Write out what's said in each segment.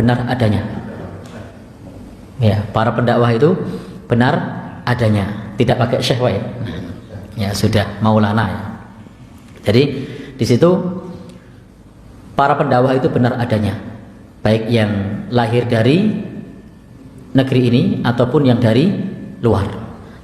benar adanya. Ya, para pendakwah itu benar adanya, tidak pakai syekh ya. Ya sudah, maulana ya. Jadi di situ para pendakwah itu benar adanya, baik yang lahir dari negeri ini ataupun yang dari luar.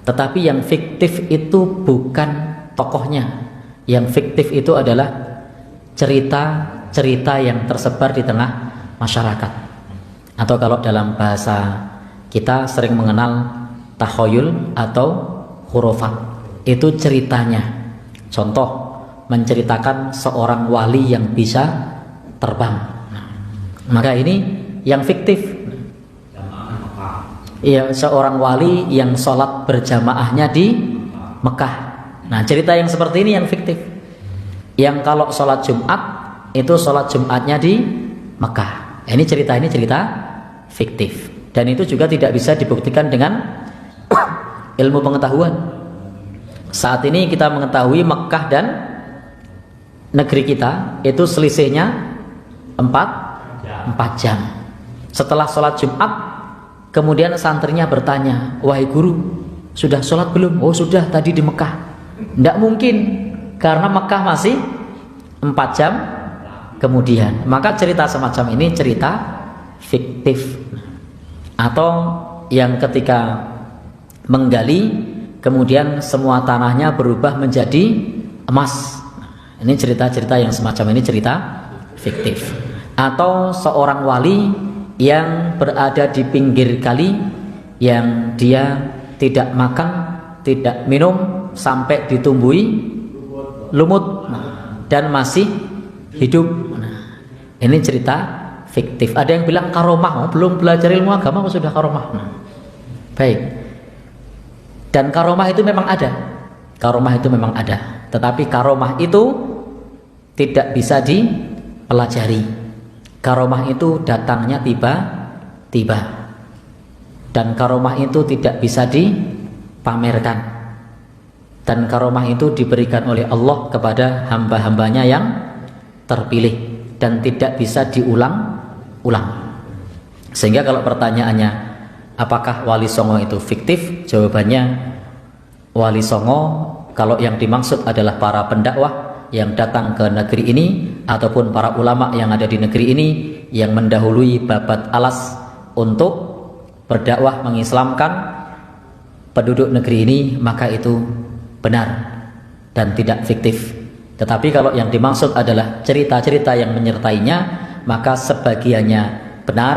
Tetapi yang fiktif itu bukan tokohnya. Yang fiktif itu adalah cerita-cerita yang tersebar di tengah masyarakat. Atau kalau dalam bahasa kita sering mengenal takhayul atau khurafat. Itu ceritanya. Contoh, menceritakan seorang wali yang bisa terbang. Maka ini yang fiktif. Iya, seorang wali yang sholat berjamaahnya di Mekah. Nah, cerita yang seperti ini yang fiktif. Yang kalau sholat Jumat itu sholat Jumatnya di Mekah. Ini cerita fiktif. Dan itu juga tidak bisa dibuktikan dengan ilmu pengetahuan. Saat ini kita mengetahui Mekah dan negeri kita itu selisihnya 4 jam. Setelah sholat Jumat, kemudian santrinya bertanya, wahai guru, sudah sholat belum? Oh sudah, tadi di Mekah. Tidak mungkin, karena Mekah masih 4 jam kemudian. Maka cerita semacam ini cerita fiktif. Atau yang ketika menggali, kemudian semua tanahnya berubah menjadi emas. Ini cerita-cerita yang semacam ini cerita fiktif. Atau seorang wali yang berada di pinggir kali, yang dia tidak makan, tidak minum sampai ditumbuhi lumut dan masih hidup. Ini cerita fiktif. Ada yang bilang karomah, belum belajar ilmu agama kok sudah karomah. Baik. Dan karomah itu memang ada. Karomah itu memang ada. Tetapi karomah itu tidak bisa dipelajari. Karomah itu datangnya tiba-tiba. Dan karomah itu tidak bisa dipamerkan. Dan karomah itu diberikan oleh Allah kepada hamba-hambanya yang terpilih. Dan tidak bisa diulang-ulang. Sehingga kalau pertanyaannya, apakah Wali Songo itu fiktif? Jawabannya, Wali Songo kalau yang dimaksud adalah para pendakwah yang datang ke negeri ini, ataupun para ulama yang ada di negeri ini yang mendahului babat alas untuk berdakwah mengislamkan penduduk negeri ini, maka itu benar dan tidak fiktif. Tetapi kalau yang dimaksud adalah cerita-cerita yang menyertainya, maka sebagiannya benar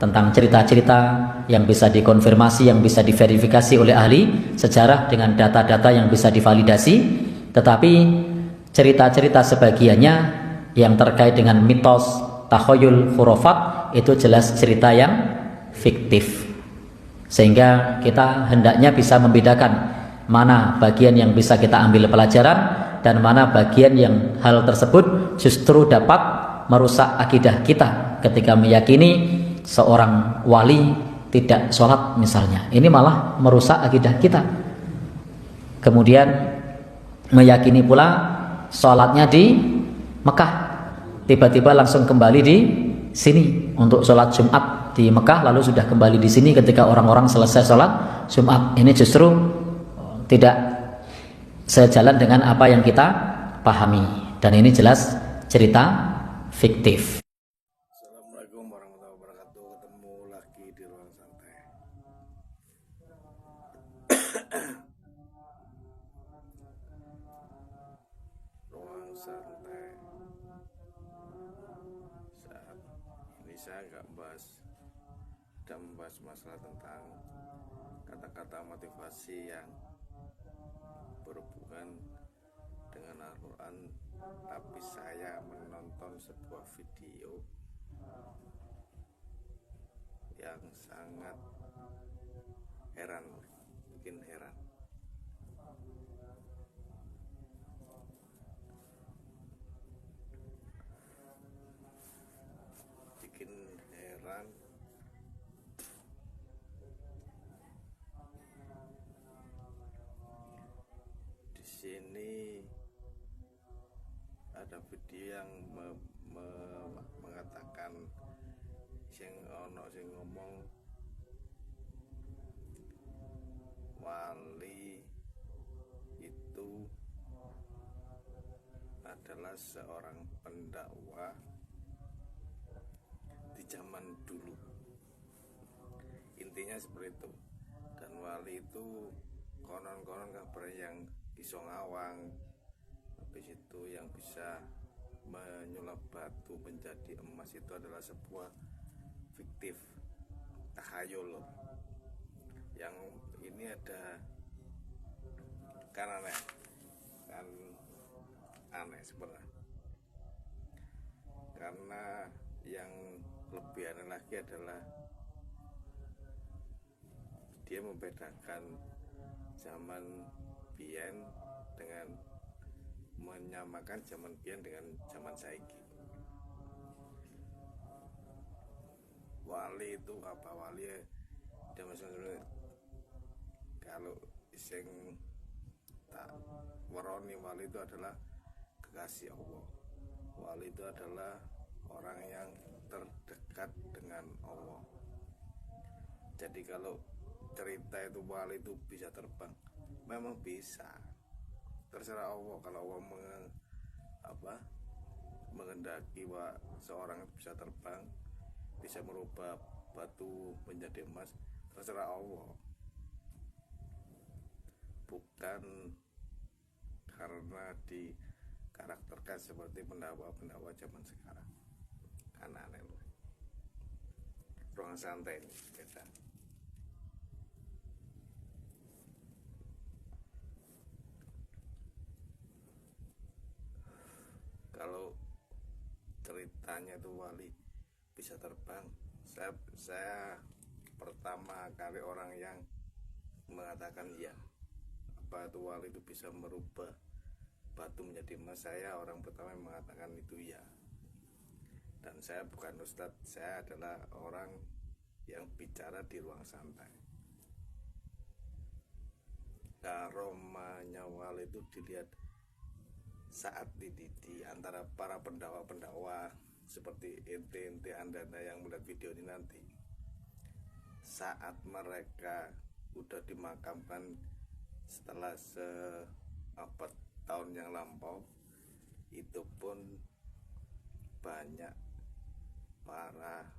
tentang cerita-cerita yang bisa dikonfirmasi, yang bisa diverifikasi oleh ahli sejarah dengan data-data yang bisa divalidasi. Tetapi cerita-cerita sebagiannya yang terkait dengan mitos, takhayul, khurafat, itu jelas cerita yang fiktif. Sehingga kita hendaknya bisa membedakan mana bagian yang bisa kita ambil pelajaran dan mana bagian yang hal tersebut justru dapat merusak akidah kita ketika meyakini seorang wali tidak sholat misalnya. Ini malah merusak akidah kita. Kemudian meyakini pula sholatnya di Mekah, tiba-tiba langsung kembali di sini untuk sholat Jumat di Mekah, lalu sudah kembali di sini ketika orang-orang selesai sholat Jumat. Ini justru tidak sejalan dengan apa yang kita pahami, dan ini jelas cerita fiktif. Assalamualaikum warahmatullahi wabarakatuh. Ketemu lagi di ruang santai. Ruang santai. Saat ini saya nggak membahas masalah tentang kata-kata motivasi yang berhubungan dengan Al-Quran, tapi saya menonton sebuah video yang sangat bikin heran. Di sini ada video yang mengatakan yang wali itu adalah seorang pendakwah di zaman dulu, intinya seperti itu. Dan wali itu konon-konon kabar yang iso ngawang, habis itu yang bisa menyulap batu menjadi emas itu adalah sebuah fiktif, tahayul. Yang ini ada kan aneh sebenarnya, karena yang lebih aneh lagi adalah dia membedakan zaman biyen dengan menyamakan zaman biyen dengan zaman saiki. Wali itu apa? Wali dia maksudnya kalau sing tak weroni, wali itu adalah kekasih Allah. Wali itu adalah orang yang terdekat dengan Allah. Jadi kalau cerita itu wali itu bisa terbang, memang bisa, terserah Allah. Kalau Allah menghendaki seorang bisa terbang, bisa merubah batu menjadi emas, terserah Allah, bukan karena dikarakterkan seperti pendakwa zaman sekarang. Kan aneh loh. Ruang santai ini beda. Kalau ceritanya itu wali bisa terbang, saya pertama kali orang yang mengatakan iya, apa itu wali itu bisa merubah batu menjadi emas, saya orang pertama yang mengatakan itu iya. Dan saya bukan ustadz, saya adalah orang yang bicara di ruang santai. Karomanya wali itu dilihat saat di antara para pendakwa seperti ente anda yang melihat video ini nanti. Saat mereka udah dimakamkan setelah seabad tahun yang lampau, itu pun banyak para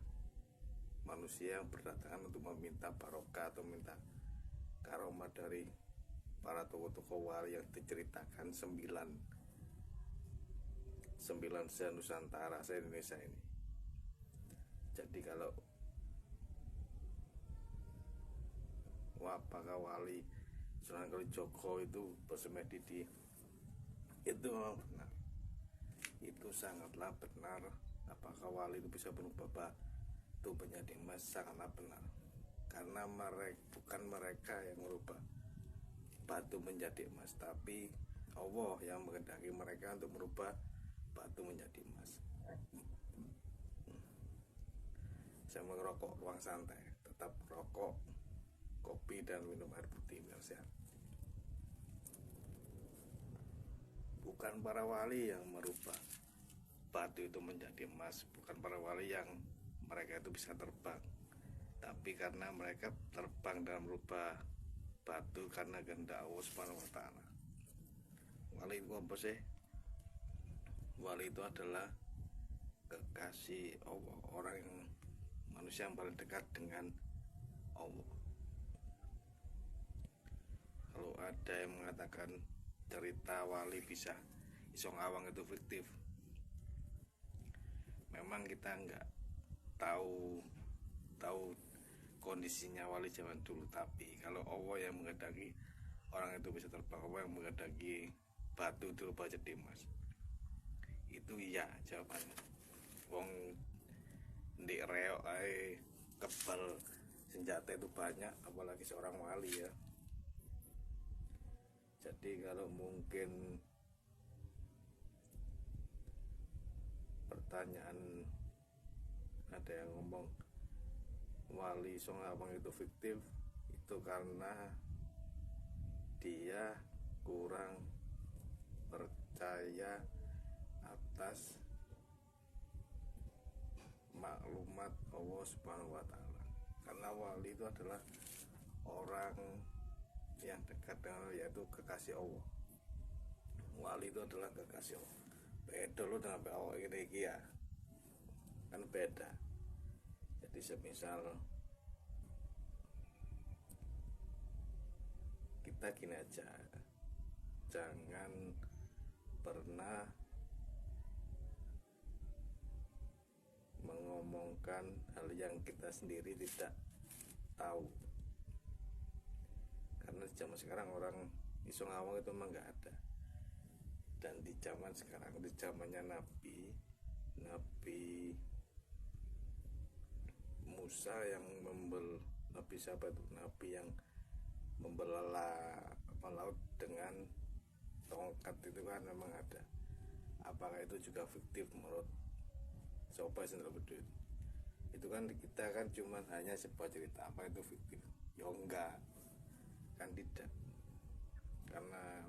manusia yang berdatangan untuk meminta barokah atau minta karomah dari para tokoh-tokoh wali yang diceritakan sembilan se-Nusantara, se-Indonesia ini. Jadi kalau apakah wali Sunan Kalijogo itu bersemedi di itu memang benar, itu sangatlah benar. Apakah wali itu bisa berubah batu menjadi emas, sangatlah benar, karena bukan mereka yang merubah batu menjadi emas, tapi Allah yang menghendaki mereka untuk merubah batu menjadi emas. Saya merokok ruang santai, tetap rokok, kopi, dan minum air putih biar sehat. Bukan para wali yang merubah batu itu menjadi emas, bukan para wali yang mereka itu bisa terbang, tapi karena mereka terbang dan merubah batu karena kehendak Allah Subhanahu wa Ta'ala. Wali itu apa sih? Wali itu adalah kekasih Allah, orang yang manusia yang paling dekat dengan Allah. Kalau ada yang mengatakan cerita wali bisa iso ngawang itu fiktif, memang kita nggak tahu kondisinya wali zaman dulu. Tapi kalau Allah yang menghendaki orang itu bisa terbang, Allah yang menghendaki batu itu berubah jadi emas, itu iya jawabannya. Wong ndek reok ae kebal senjata itu banyak, apalagi seorang wali ya. Jadi kalau mungkin pertanyaan ada yang ngomong wali Songawang itu fiktif, itu karena dia kurang percaya atas maklumat Allah Subhanahu wa Ta'ala. Karena wali itu adalah orang yang dekat dengan Allah, yaitu kekasih Allah. Wali itu adalah kekasih Allah. Beda lo dengan Allah ini ya, kan beda. Jadi semisal kita gini aja, jangan pernah mengomongkan hal yang kita sendiri tidak tahu, karena di zaman sekarang orang iso ngawang itu memang nggak ada. Dan di zaman sekarang, di zamannya Nabi Musa yang Nabi siapa itu? Nabi yang membelah laut dengan tongkat itu kan memang ada. Apakah itu juga fiktif menurut Sobat Sendal Bedut? Itu kan kita kan cuma hanya sebuah cerita. Apa itu fiktif? Ya enggak, kan tidak. Karena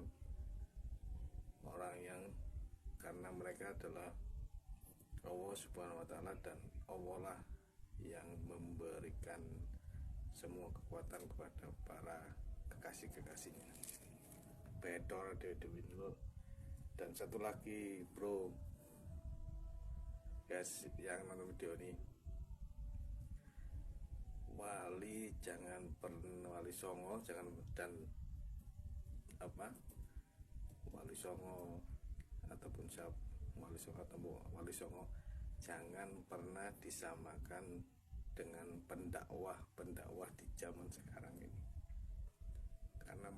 orang yang, karena mereka adalah Allah Subhanahu wa Ta'ala, dan Allah lah yang memberikan semua kekuatan kepada para kekasih-kekasihnya. Bedor Dewi Nurul. Dan satu lagi bro guys yang nonton video ini, wali jangan pernah, wali songo jangan, dan wali songo ataupun wali songo jangan pernah disamakan dengan pendakwah di zaman sekarang ini, karena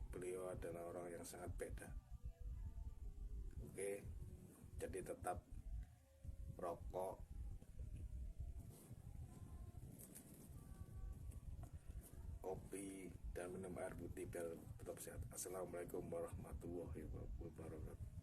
beliau adalah orang yang sangat beda. Oke, jadi tetap rokok, kopi, dan minum air putih biar tetap sehat. Assalamualaikum warahmatullahi wabarakatuh.